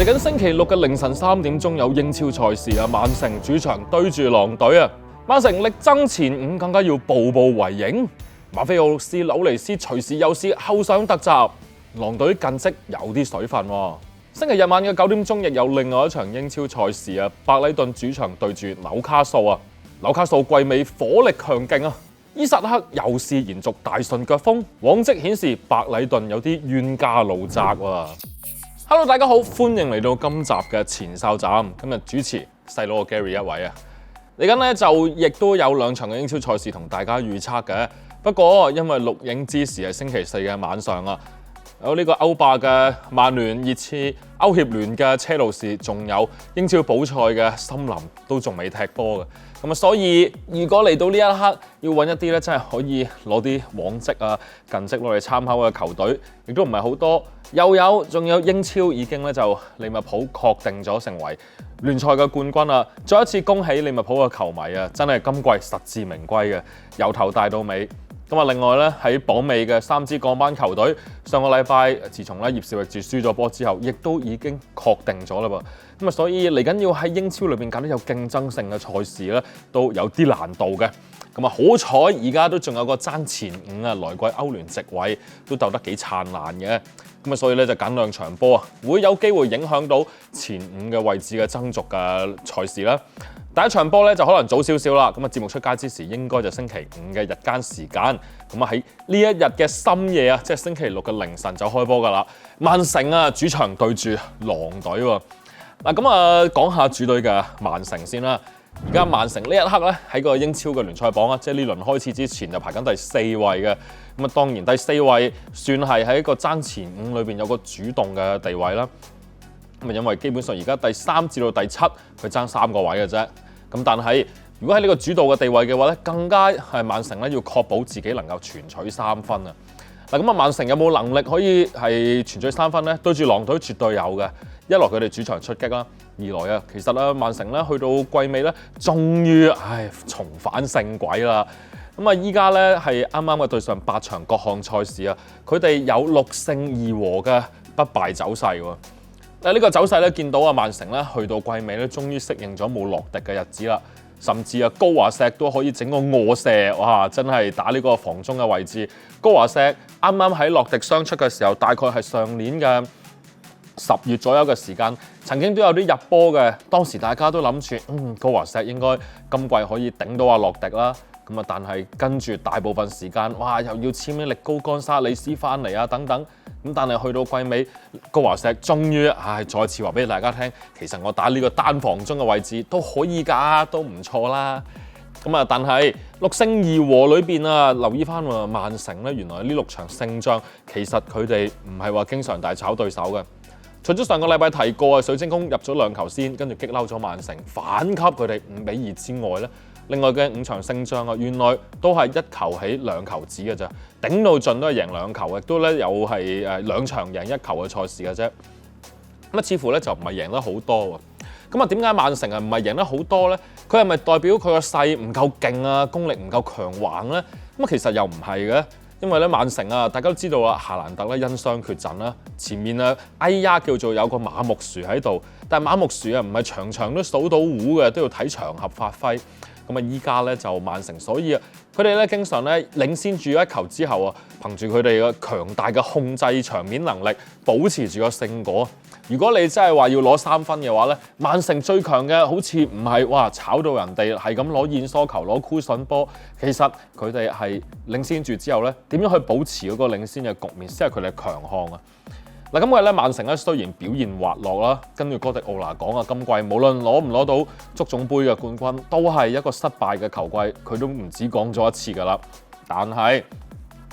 嚟緊星期六嘅凌晨3點鐘有英超賽事啊，曼城主場對住狼隊啊，曼城力爭前5，更加要步步為營。馬菲奧斯、紐尼斯隨時有事後上突襲，狼隊近績有啲水分喎。星期日晚嘅9點鐘亦有另外一場英超賽事啊，白禮頓主場對住紐卡素啊，紐卡素季尾火力強勁啊，伊薩克又試延續大順腳風，往績顯示白禮頓有啲冤家路窄喎。Hello， 大家好，歡迎嚟到今集嘅前哨站。今日主持細佬個 Gary 一位啊。嚟緊咧就亦都有2場嘅英超賽事同大家預測嘅。不過因為錄影之時係星期4嘅晚上啊，有呢個歐霸嘅曼聯、熱刺、歐協聯嘅車路士，仲有英超補賽嘅森林都仲未踢波嘅。咁啊，所以如果嚟到呢一刻要揾一啲咧，真係可以攞啲往績啊、近績攞嚟參考嘅球隊，亦都唔係好多。仲有英超已經咧就利物浦確定咗成為聯賽嘅冠軍啦！再一次恭喜利物浦嘅球迷啊，真係今季實至名歸嘅，由頭帶到尾。咁啊，另外咧喺榜尾嘅3支降班球隊，上個禮拜自從咧葉少域治輸咗波之後，亦都已經確定咗啦噃。咁啊，所以嚟緊要喺英超裏邊揀啲有競爭性嘅賽事咧，都有啲難度嘅。咁啊，好彩而家都仲有個爭前5啊，來季歐聯席位都鬥得幾燦爛嘅。咁啊，所以咧就揀2場波啊，會有機會影響到前5嘅位置嘅爭逐嘅賽事啦。第一場波咧就可能早少少啦，咁啊節目出街之時應該就星期5嘅日間時間，咁啊喺呢一日嘅深夜啊，即係星期6嘅凌晨就開波噶啦。曼城啊主場對住狼隊喎。嗱咁啊講下主隊嘅曼城先啦。而家曼城呢一刻咧喺個英超嘅聯賽榜啊，即係呢輪開始之前就排緊第4位嘅。咁啊當然第4位算係喺個爭前5裏邊有個主動嘅地位啦。咁啊因為基本上而家第3至到第7佢爭3個位嘅啫。咁但係如果喺呢個主導嘅地位嘅話咧，更加係曼城咧要確保自己能夠全取3分啊！嗱咁啊，曼城有冇能力可以係全取3分咧？對住狼隊絕對有嘅。一來佢哋主場出擊啦，二來啊，其實咧曼城咧去到季尾咧，終於重返正軌啦。咁啊，依家咧係啱啱嘅對上8場各項賽事啊，佢哋有6勝2和嘅不敗走勢喎。呢個走勢咧，見到啊曼城咧去到季尾咧，終於適應咗冇洛迪嘅日子啦，甚至啊高華石都可以整個臥射，哇！真係打呢個防中嘅位置。高華石啱啱喺洛迪傷出嘅時候，大概係上年嘅10月左右嘅時間，曾經都有啲入波嘅。當時大家都諗住，高華石應該今季可以頂到阿洛迪啦。咁啊，但係跟住大部分時間，哇！又要簽啲力高干沙里斯翻嚟啊，等等。咁但係去到季尾，高華石終於再次話俾大家聽，其實我打呢個單防中嘅位置都可以㗎，都唔錯啦。咁啊，但係6勝2和裏邊啊，留意翻喎，曼城咧原來呢6場勝仗，其實佢哋唔係話經常大炒對手嘅。除咗上個禮拜提過啊，水晶宮入咗2球先，跟住激嬲咗曼城，反給佢哋5-2之外咧。另外嘅5場勝仗啊，原來都係1球起2球止嘅啫，頂到盡都係贏2球，亦都咧有係2場贏1球嘅賽事嘅啫。咁啊，似乎咧就唔係贏得好多喎。咁啊，點解曼城唔係贏得好多咧？佢係咪代表佢個勢唔夠勁啊，功力唔夠強橫咧？咁啊，其實又唔係嘅，因為咧曼城啊，大家都知道啊，夏蘭特咧因傷缺陣啦，前面啊叫做有個馬木樹喺度，但係馬木樹啊唔係場場都數到糊嘅，都要睇場合發揮。咁啊，依家咧就曼城，所以啊，佢哋咧經常咧領先住1球之後啊，憑住佢哋嘅強大嘅控制場面能力，保持住個勝果。如果你真係話要攞3分嘅話咧，曼城最強嘅好似唔係哇炒到人哋係咁攞燕梳球攞箍筍波，其實佢哋係領先住之後咧，點樣去保持嗰個領先嘅局面先係佢哋嘅強項啊！嗱，今季咧曼城咧雖然表現滑落啦，根據哥迪奧拿講啊，今季無論攞唔攞到足總杯嘅冠軍，都係一個失敗嘅球季，佢都唔止講咗1次㗎啦。但係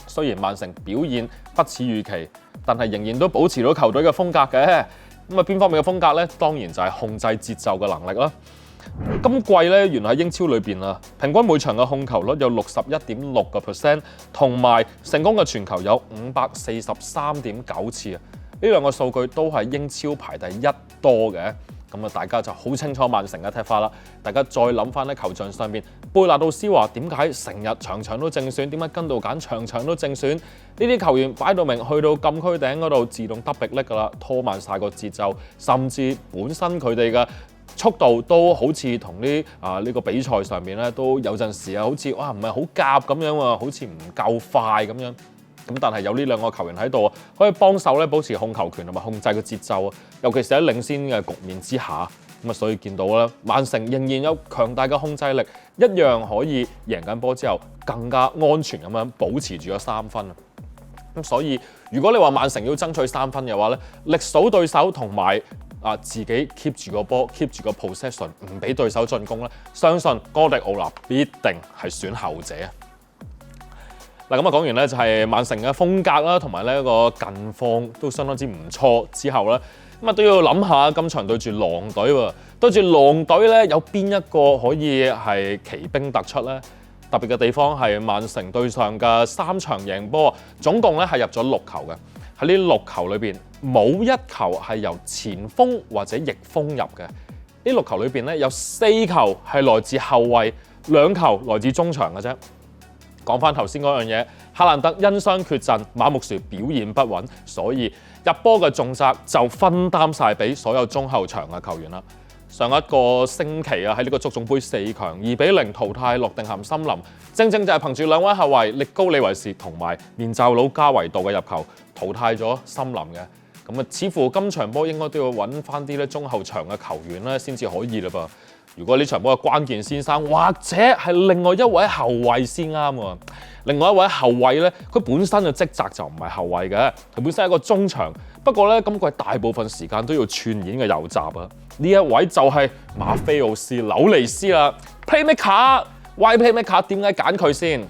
雖然曼城表現不似預期，但係仍然都保持到球隊嘅風格嘅。咁啊，邊方面嘅風格咧？當然就係控制節奏嘅能力啦。今季咧，原來喺英超裏邊啊，平均每場嘅控球率有61.6%，同埋成功嘅傳球有543.9次啊！呢2個數據都係英超排第1多嘅。咁啊，大家就好清楚曼城嘅踢法啦。大家再諗翻喺球場上邊，貝納杜斯話點解成日場場都正選？點解根道簡場場都正選？呢啲球員擺到明去到禁區頂嗰度自動得逼力㗎啦，拖慢晒個節奏，甚至本身佢哋嘅速度都好似同啲呢個比賽上面咧都有陣時啊，好似哇唔係好夾咁樣喎，好似唔夠快咁樣。咁但係有呢兩個球員喺度，可以幫手咧保持控球權同埋控制個節奏啊，尤其是喺領先嘅局面之下，咁啊所以見到咧，曼城仍然有強大嘅控制力，一樣可以贏緊波之後更加安全咁樣保持住咗3分啊！咁所以如果你話曼城要爭取3分嘅話咧，力數對手同埋自己 keep 住個波 keep 住個 possession 唔俾對手進攻咧，相信哥迪奧拿必定係選後者。嗱，咁講完咧就係曼城嘅風格啦，同埋呢個近況都相當之唔錯之後咧，咁都要諗下今場對住狼隊喎，對住狼隊咧有邊一個可以係奇兵突出咧？特別嘅地方係曼城對上嘅3場贏波，總共咧係入咗6球嘅，喺呢6球裏邊冇1球係由前鋒或者翼鋒入嘅，呢6球裏邊咧有4球係來自後衛，2球來自中場嘅啫。講翻頭先嗰樣嘢，哈蘭德因傷缺陣，馬木殊表現不穩，所以入波嘅重責就分擔晒俾所有中後場嘅球員啦。上一個星期喺呢個足總杯4強2-0淘汰諾定咸森林，正正就係憑住2位後衛力高利維士同埋面罩佬加維度嘅入球淘汰咗森林嘅。咁似乎今場波應該都要揾翻啲中後場嘅球員咧先至可以啦噃。如果呢場波嘅關鍵先生，或者係另外一位後衛先啱喎。另外一位後衛咧，佢本身嘅職責就唔係後衛嘅，佢本身係一個中場。不過咧，今季大部分時間都要串演嘅右閘啊。呢一位就係馬菲奧斯紐尼斯啦 ，Playmaker，Why Playmaker？ 點解揀佢先？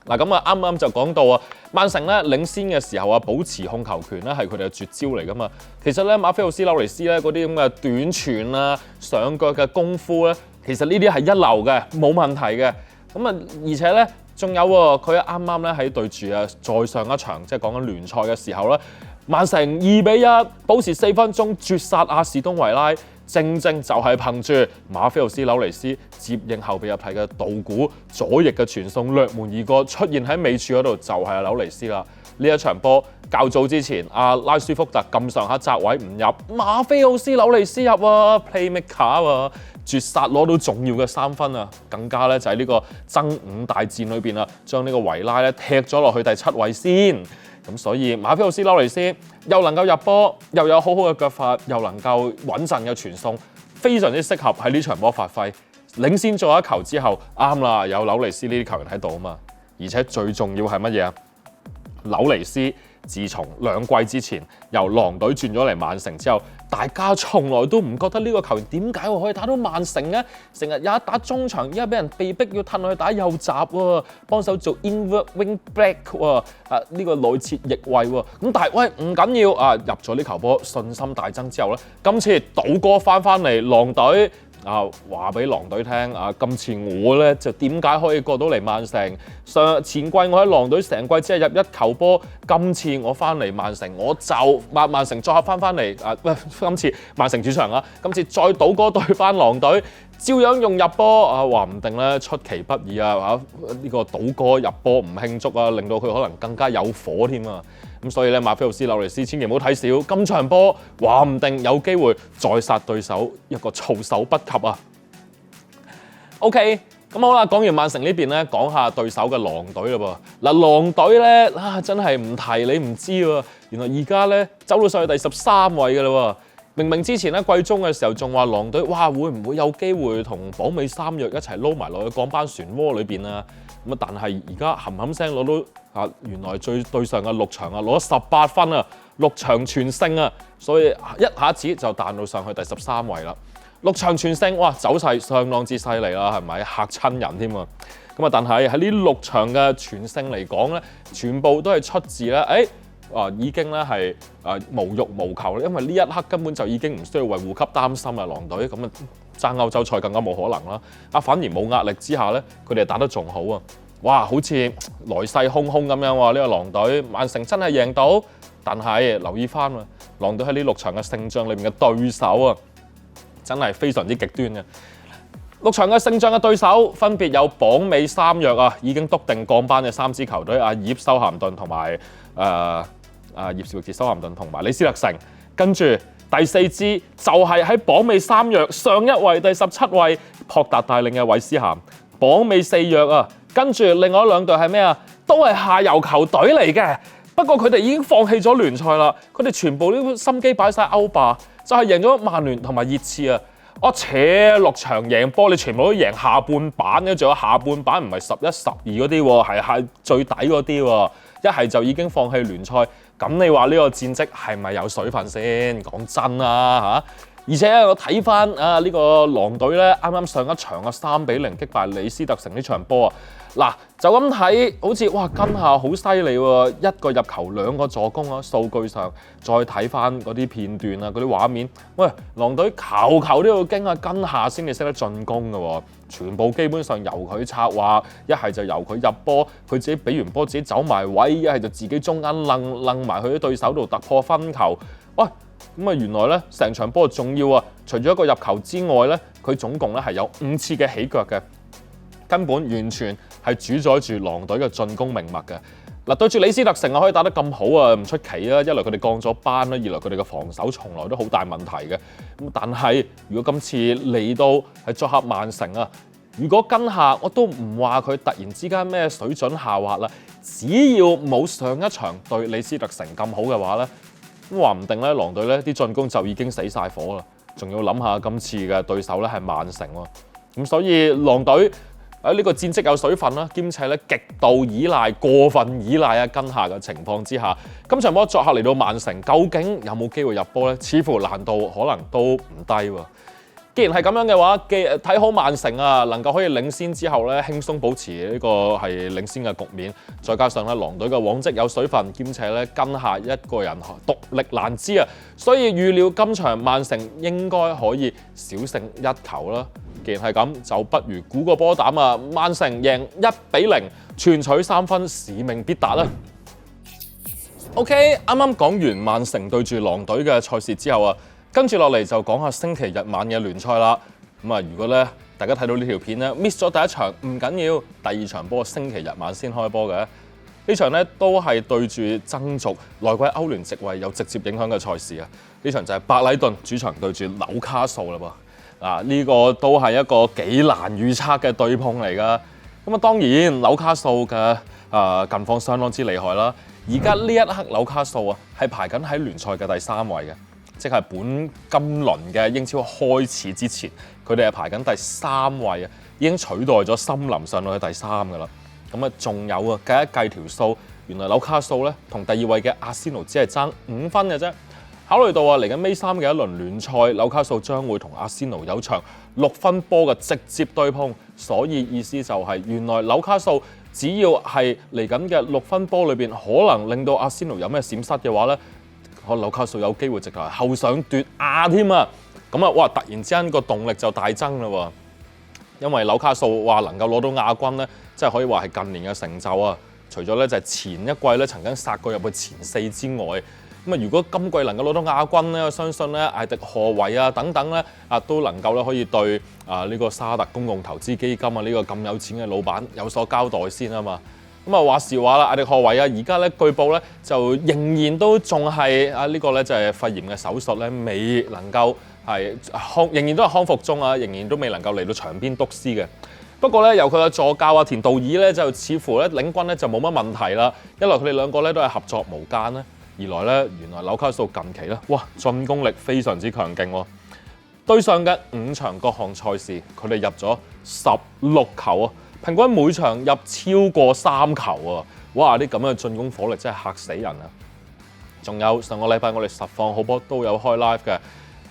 嗱，咁啱啱就講到啊，曼城咧領先嘅時候啊，保持控球權咧係佢哋嘅絕招嚟噶嘛。其實咧馬菲奧斯紐尼斯咧嗰啲咁嘅短傳啊、上腳嘅功夫咧，其實呢啲係一流嘅，冇問題嘅。咁啊，而且咧仲有喎，佢啱啱咧喺對住再上一場即係講緊聯賽嘅時候咧，曼城2-1保持4分鐘絕殺阿士東維拉。正正就係憑住馬菲奧斯紐尼斯接應後備入替嘅道古左翼嘅傳送掠門而過，出現喺尾柱嗰度就係紐尼斯啦。呢一場波較早之前，拉舒福特咁上下窄位唔入，馬菲奧斯紐尼斯入啊 ，Playmaker 啊，絕殺攞到重要嘅3分啊！更加咧就喺呢個爭5大戰裏邊啊，將呢個維拉咧踢咗落去第7位先。咁所以馬菲奧斯紐尼斯又能夠入波，又有好好嘅腳法，又能夠穩陣嘅傳送，非常之適合喺呢場波發揮。領先咗1球之後，啱啦，有紐尼斯呢啲球員喺度啊嘛。而且最重要係乜嘢啊？紐尼斯自從2季之前由狼隊轉咗嚟曼城之後，大家從來都唔覺得呢個球員點解可以打到曼城呢？成日有一打中場，而家俾人被逼要褪落去打右閘喎，幫手做 invert wing back 喎，呢個內切翼位喎。咁但係喂唔緊要啊，入咗呢球波，信心大增之後咧，今次賭哥翻嚟狼隊。話俾狼隊聽今次我咧就點解可以過到嚟曼城？前季我喺狼隊成季只係入1球波，今次我翻嚟曼城，我就曼城作客翻嚟今次曼城主場啊，今次再賭哥對翻狼隊，照樣用入波話唔定咧出其不意呢個賭哥入波唔慶祝令到佢可能更加有火添啊！咁所以咧，馬菲奧斯紐尼斯千祈唔好睇少，今場波話唔定有機會再殺對手一個措手不及啊 ！OK， 咁好啦，講完曼城呢邊咧，講下對手嘅狼隊啦噃。狼隊咧真係唔提你唔知喎，原來而家咧走到上去第13位嘅啦喎。明明之前咧季中嘅時候仲話狼隊會唔會有機會同榜尾3弱一齊撈埋落去降班漩渦裏邊啊？咁但係而家冚聲攞到原來對上嘅6場攞咗18分啊，6場全勝啊，所以一下子就彈到上去第13位啦。6場全勝，哇，走勢相當之犀利啦，係咪嚇親人添啊？咁但係喺呢6場嘅全勝嚟講咧，全部都係出自咧，已經咧係無欲無求，因為呢一刻根本就已經唔需要為護級擔心啊，狼隊咁啊爭歐洲賽更加冇可能啦。反而冇壓力之下咧，佢哋打得仲好啊！哇，好似來勢洶洶咁樣喎，呢個狼隊曼城真係贏到，但係留意翻狼隊喺呢6場嘅勝仗裏面嘅對手真係非常之極端嘅。6場嘅勝仗嘅對手分別有榜尾3弱啊，已經篤定降班嘅3支球隊，葉修咸頓同埋葉士域治修咸頓同埋李斯特城，跟住第4支就係喺榜尾3弱上一位第17位樸達帶領嘅韋斯咸，榜尾4弱啊，跟住另外2隊係咩啊？都係下游球隊嚟嘅，不過佢哋已經放棄咗聯賽啦，佢哋全部啲心機擺晒歐霸，就係贏咗曼聯同埋熱刺啊！我6場贏波，你全部都贏下半版嘅，仲有下半版唔係11、12嗰啲喎，係最底嗰啲喎，一係就已經放棄聯賽，咁你話呢個戰績係咪有水分先？講真啊嚇！而且我睇翻呢個狼隊咧，啱啱上一場啊3-0擊敗李斯特城呢場波啊，嗱就咁睇好似哇跟下好犀利喎，1個入球2個助攻啊，數據上再睇翻嗰啲片段啊嗰啲畫面，喂狼隊球都要經啊跟下先至識得進攻嘅喎，全部基本上由佢策劃，一係就由佢入波，佢自己俾完波自己走埋位，一係就自己中間掕埋去啲對手度突破分球，喂！咁啊，原來咧成場波仲要啊，除咗一個入球之外咧，佢總共咧係有5次嘅起腳嘅，根本完全係主宰住狼隊嘅進攻命脈嘅。嗱，對住李斯特城啊，可以打得咁好啊，唔出奇啊！一來佢哋降咗班啦，二來佢哋嘅防守從來都好大問題嘅。咁但係如果今次嚟到係作客曼城啊，如果跟下我都唔話佢突然之間咩水準下滑啦，只要冇上一場對李斯特城咁好嘅話咧。咁話唔定咧，狼隊咧啲進攻就已經死晒火啦，仲要諗下今次嘅對手咧係曼城喎，咁所以狼隊呢個戰績有水分啦，兼且咧極度依賴、過分依賴跟下嘅情況之下，今場波作客嚟到曼城，究竟有冇機會入波咧？似乎難度可能都唔低喎。既然係咁樣嘅話，睇好曼城啊，能夠可以領先之後咧，輕鬆保持呢個係領先嘅局面，再加上咧狼隊嘅往績有水分，兼且咧跟下一個人獨力難支啊，所以預料今場曼城應該可以小勝1球啦。既然係咁，就不如估個波膽啊，曼城贏1-0，全取3分，使命必達啦。OK， 啱啱講完曼城對住狼隊嘅賽事之後啊。跟住落嚟就講下星期日晚嘅聯賽啦。咁啊，如果咧大家睇到呢條片咧 miss 咗第一場唔緊要，第2場波星期日晚先開波嘅。呢場咧都係對住爭逐來季歐聯席位有直接影響嘅賽事啊。呢場就係白禮頓主場對住紐卡素啦噃。呢個都係一個幾難預測嘅對碰嚟噶。咁啊，當然紐卡素嘅近況相當之厲害啦。而家呢一刻紐卡素啊係排緊喺聯賽嘅第3位嘅。即係本今輪嘅英超開始之前，佢哋係排緊第3位啊，已經取代咗森林上到去第3噶啦。咁啊，仲有啊，計一計條數，原來紐卡素咧同第2位嘅阿仙奴只係爭5分嘅啫。考慮到啊，嚟緊尾3嘅一輪聯賽，紐卡素將會同阿仙奴有場6分波嘅直接對碰，所以意思就係原來紐卡素只要係嚟緊嘅6分波裏邊，可能令到阿仙奴有咩閃失嘅話咧。紐卡素有機會直頭後上奪亞添啊！咁啊，哇！突然之間個動力就大增啦喎，因為紐卡素話能夠攞到亞軍咧，即係可以話係近年嘅成就啊！除咗咧就係前一季咧曾經殺過入去前4之外，咁啊如果今季能夠攞到亞軍咧，我相信咧艾迪賀維啊等等咧都能夠咧可以對呢個沙特公共投資基金啊呢個咁有錢嘅老闆有所交代先啊嘛！咁啊話時話啦，艾迪賀維啊，而家咧據報咧就仍然都仲係呢個咧就係肺炎嘅手術咧未能夠係仍然都係康復中啊，仍然都未能夠嚟到場邊督師嘅。不過咧由佢嘅助教田道爾咧就似乎咧領軍咧就冇乜問題啦。一來佢哋兩個咧都係合作無間啦，二來咧原來紐卡素近期咧哇進攻力非常之強勁喎。對上嘅5場各項賽事，佢哋入咗16球啊！平均每場入超過3球啊！哇！啲咁嘅進攻火力真係嚇死人啊！仲有上個禮拜我哋實況好波都有開 live 嘅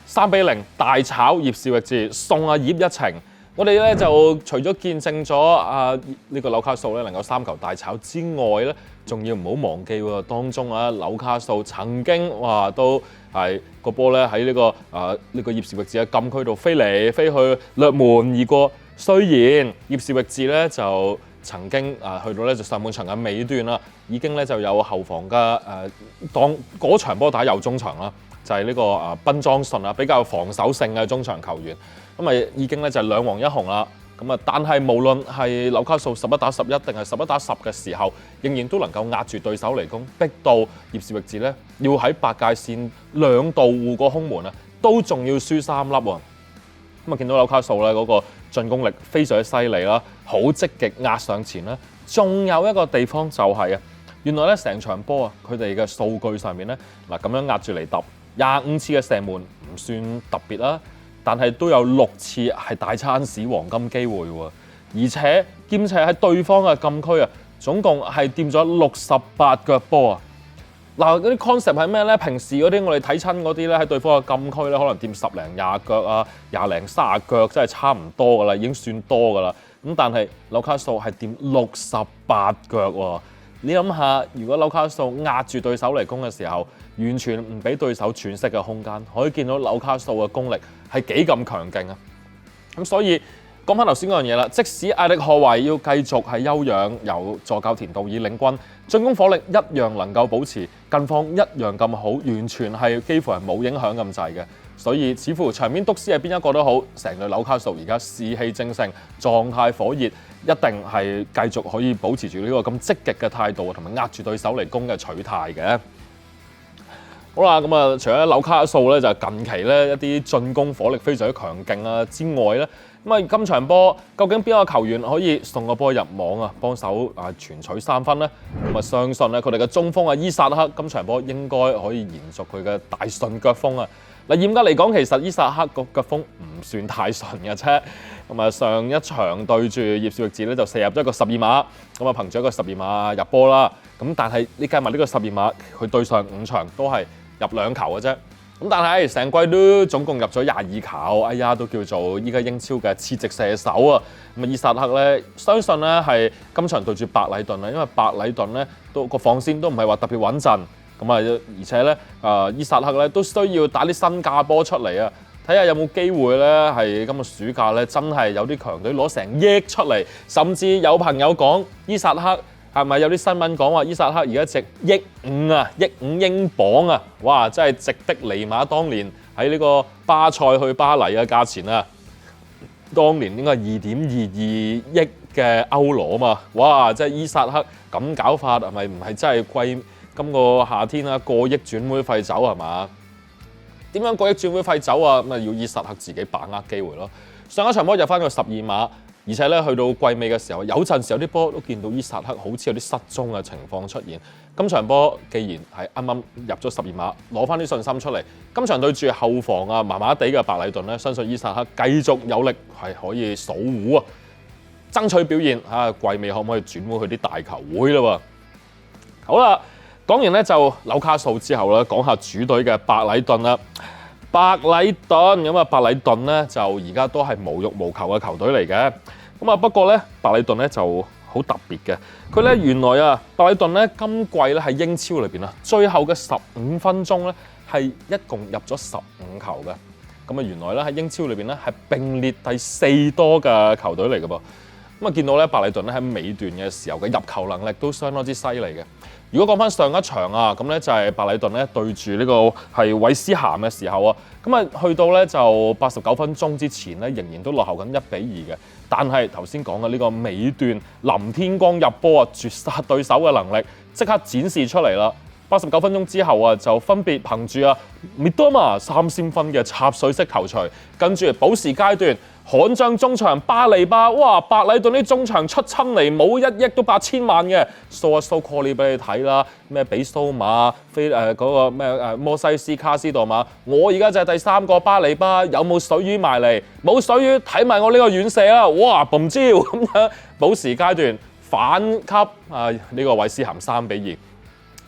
3-0大炒葉士域治，送阿葉一程。我哋咧就除咗見證咗呢個紐卡素咧能夠3球大炒之外咧，仲要唔好忘記喎，當中紐卡素曾經都係個波咧喺呢個葉士域治嘅禁區度飛嚟飛去掠門而過。雖然葉士域治咧就曾經去到咧就上半場嘅尾段啦，已經咧就有後防嘅當嗰場波打右中場啦，就係呢個賓莊順啊，比較防守性嘅中場球員，咁已經咧就2黃1紅啦。咁但係無論係紐卡素11打11定係11打10嘅時候，仍然都能夠壓住對手嚟攻，逼到葉士域治咧要喺8界線2度護個空門啊，都仲要輸3粒喎。見到紐卡素咧嗰個進攻力非常之犀利啦，好積極壓上前啦。仲有一個地方就係原來咧成場波佢哋嘅數據上面咧咁樣壓住嚟揼25次嘅射門唔算特別啦。但係都有6次係大餐屎黃金機會喎，而且兼且喺對方嘅禁區總共係掂咗68腳波啊！嗰啲 concept 係咩咧？平時嗰啲我哋睇親嗰啲咧喺對方嘅禁區咧，可能掂10零20腳啊，20零30腳，真係差唔多噶啦，已經算多噶啦。咁但係紐卡素係掂68腳喎。你諗下，如果紐卡素壓住對手嚟攻嘅時候，完全唔俾對手喘息嘅空間，可以見到紐卡素嘅功力係幾咁強勁啊！咁所以講翻頭先嗰樣嘢啦，即使艾力賀維要繼續係休養，由助教田道爾領軍，進攻火力一樣能夠保持，近況一樣咁好，完全係幾乎係冇影響咁滯嘅。所以似乎場面督師係邊一個都好，成隊紐卡素而家士氣正盛，狀態火熱，一定係繼續可以保持住呢個咁積極嘅態度，同埋壓住對手嚟攻嘅取態嘅。好啦，咁除咗紐卡素咧，就近期咧一啲進攻火力非常之強勁之外咧，今場波究竟邊個球員可以送個波入網幫手全取3分呢？相信咧佢哋嘅中鋒伊薩克今場波應該可以延續佢嘅大順腳風啊！嚴格嚟講，其實伊薩克個腳風唔算太順嘅啫。上一場對住葉士域治咧就射入咗一個12碼，憑住一個12碼入波啦。但係你計埋呢個12碼，佢對上5場都係入2球嘅啫。但係成季都總共入咗22球，哎呀都叫做依家英超嘅次席射手啊！伊薩克咧，相信咧係今場對住白禮頓啦，因為白禮頓咧都個防線都唔係話特別穩陣。而且咧，伊薩克咧都需要打啲新價波出嚟啊！睇下有冇機會咧，係今個暑假咧真係有啲強隊攞成億出嚟，甚至有朋友講伊薩克係咪有啲新聞講話伊薩克而家值1.5億啊，1.5億英鎊啊！哇，真係值得尼馬當年喺呢個巴塞去巴黎嘅價錢啊！當年應該係2.22億嘅歐羅啊嘛！哇，即係伊薩克咁搞法係咪唔係真係貴？今個夏天過億轉會費走係嘛？點樣過億轉會費走啊？要伊薩克自己把握機會咯。上一場波入翻個12碼，而且咧去到季尾嘅時候，有陣時有啲波都見到伊薩克好似有啲失蹤嘅情況出現。今場波既然係啱啱入咗12碼，攞翻啲信心出嚟。今場對住後防麻麻地嘅白禮頓咧，相信伊薩克繼續有力係可以數糊爭取表現季尾可唔可以轉會去啲大球會啦喎？好啦。講完咧就紐卡素之後咧，講下主隊嘅白禮頓啦。白禮頓白禮頓咧就而家都係無欲無求嘅球隊嚟嘅。不過咧白禮頓咧就好特別嘅，佢咧原來白禮頓咧今季咧喺英超裏邊最後嘅15分鐘咧係一共入咗15球嘅。原來咧喺英超裏邊咧係並列第4多嘅球隊嚟嘅噃。見到咧白禮頓咧喺尾段嘅時候嘅入球能力都相當之犀利嘅。如果講翻上一場咁咧就係白禮頓咧對住呢個係韋斯咸嘅時候去到咧就89分鐘之前咧仍然都落後緊1-2嘅，但係頭先講嘅呢個尾段林天光入波絕殺對手嘅能力即刻展示出嚟啦。89分鐘之後就分別憑住米多馬3先分嘅插水式球錘，跟住補時階段悍將中場巴利巴，哇！白禮頓啲中場出親嚟冇1億都8千萬嘅，show 一 show call 俾你睇啦，咩比蘇馬、嗰個咩摩西斯卡斯度馬，我而家就係第3個巴利巴，有冇水魚埋嚟？冇水魚，睇埋我呢個遠射啦！哇，boom 招咁樣，補時階段反擊呢個韋斯咸3-2，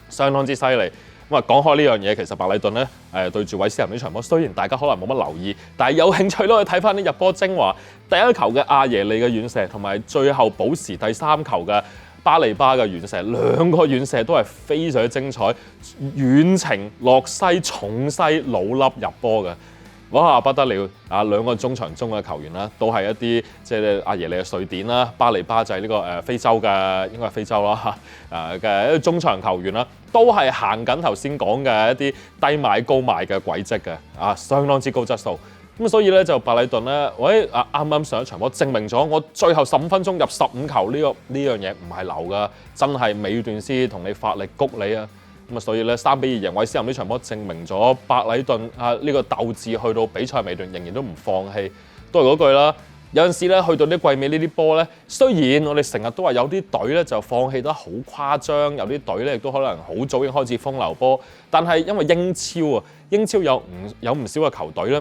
相當之犀利。講開呢樣嘢，其實白禮頓咧對住韋斯咸呢場波，雖然大家可能冇乜留意，但係有興趣都可以睇翻啲入波精華。第一球嘅阿耶利嘅遠射，同埋最後補時第3球嘅巴利巴嘅遠射，兩個遠射都係非常之精彩，遠程落西重西老粒入波嘅。哇不得了啊！兩個中場中嘅球員啦，都係一啲即係阿爺你嘅瑞典啦，巴利巴就係呢個非洲嘅，應該係非洲啦嘅一啲中場球員啦，都係行緊頭先講嘅一啲低買高賣嘅軌跡嘅啊，相當之高質素。咁所以咧就白禮頓咧，啱啱上一場波證明咗我最後15分鐘入15球呢樣嘢唔係流㗎，真係尾段先同你發力谷你啊！咁啊，所以咧3-2贏韋斯咸呢場波證明咗白禮頓呢個鬥志去到比賽尾段仍然都唔放棄，都係嗰句啦。有陣時咧去到啲季尾呢啲波咧，雖然我哋成日都話有啲隊咧就放棄得好誇張，有啲隊咧亦都可能好早已經開始風流波，但係因為英超有唔少嘅球隊咧。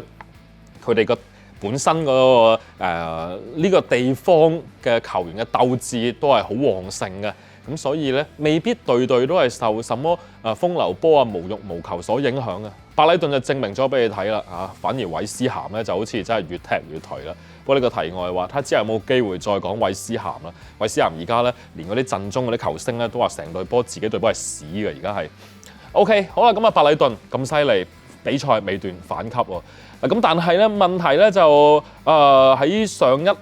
佢哋個本身嗰呢個地方嘅球員嘅鬥志都係好旺盛嘅，咁所以咧未必隊隊都係受什麼風流波啊無欲無求所影響嘅。白禮頓就證明咗俾你睇啦反而韋斯咸咧就好似真係越踢越頹啦。不過呢個題外話，睇之後有冇機會再講韋斯咸啦。韋斯咸而家咧連嗰啲陣中嗰啲球星咧都話成隊波自己隊波係屎嘅，而家係。OK 好啦，咁白禮頓咁犀利，比賽尾段反擊喎。咁但係咧問題咧就喺上個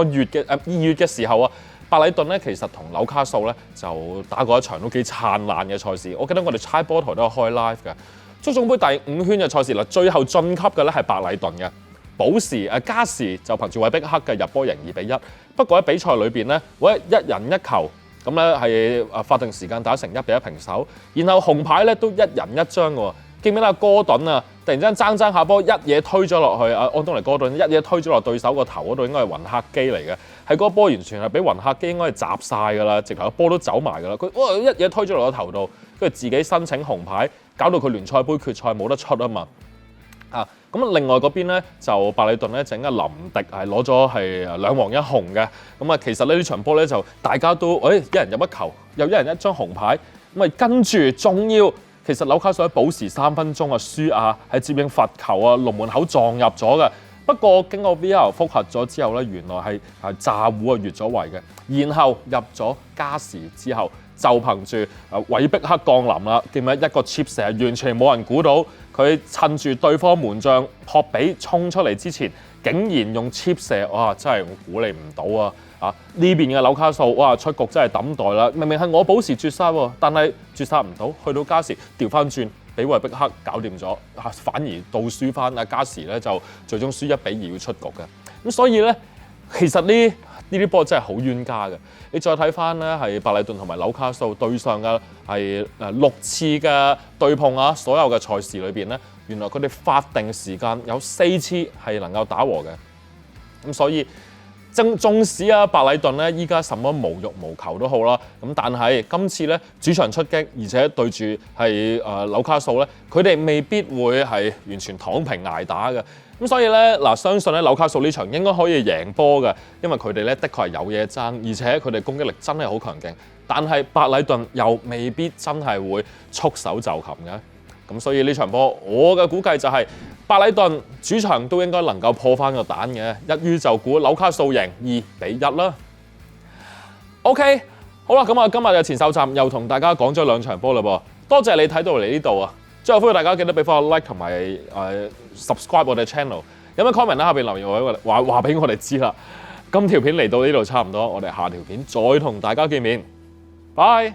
月嘅2月嘅時候啊，白禮頓咧其實同紐卡素咧就打過一場都幾燦爛嘅賽事。我記得我哋猜波台都有開 live 嘅足總杯第5圈嘅賽事啦，最後晉級嘅咧係白禮頓嘅。補時加時就憑住韋碧克嘅入波贏2-1。不過喺比賽裏邊咧，一人一球咁咧係法定時間打成1-1平手，然後紅牌咧都一人一張嘅喎。記唔記得哥頓啊？突然間爭下波，一嘢推咗落去。安東尼哥頓一嘢推咗落對手個頭嗰度，應該係雲克基嚟嘅。係嗰個波完全係俾雲克基應該係砸晒㗎啦，直頭個波都走埋㗎啦。佢一嘢推咗落個頭度，跟住自己申請紅牌，搞到佢聯賽杯決賽冇得出啊嘛。咁另外嗰邊咧就白禮頓咧整嘅林迪係攞咗係2黃1紅嘅。咁其實呢場波咧就大家都一人入一球，又一人一張紅牌。咁跟住仲要。其實紐卡素喺補時3分鐘輸係接應罰球龍門口撞入咗嘅。不過經過 VAR 複核咗之後咧，原來係詐糊越咗位嘅。然後入咗加時之後，就憑住韋碧克降臨啦，見唔見一個 chip 射完全冇人估到，佢趁住對方門將托比衝出嚟之前，竟然用 chip 射，哇！真係我估你唔到啊！呢邊嘅紐卡素，哇！出局真係抌袋啦！明明係我補時絕殺喎，但係絕殺唔到，去到加時調翻轉，俾韋碧克搞掂咗，反而倒輸翻加時咧就最終輸1-2要出局嘅。咁所以咧，其實呢啲波真係好冤家嘅。你再睇翻咧，係白禮頓同埋紐卡素對上嘅係6次嘅對碰所有嘅賽事裏邊咧，原來佢哋法定時間有4次係能夠打和嘅。咁所以縱使白禮頓咧依家什麼無欲無求都好啦，咁但係今次咧主場出擊，而且對住係紐卡素咧，佢哋未必會係完全躺平捱打嘅。咁所以咧相信咧紐卡素呢場應該可以贏波嘅，因為佢哋咧的確係有嘢爭，而且佢哋攻擊力真係好強勁。但係白禮頓又未必真係會束手就擒嘅。咁所以呢場波，我嘅估計就係白禮頓主場都應該能夠破翻個蛋嘅，一於就估紐卡素贏2-1啦。OK， 好啦，咁今日嘅前哨站又同大家講咗2場波啦噃，多謝你睇到嚟呢度啊！最後呼籲大家記得俾翻個 like 同埋subscribe 我哋 channel， 有咩 comment 喺下邊留言話俾我哋知啦。今條片嚟到呢度差唔多，我哋下條片再同大家見面，拜。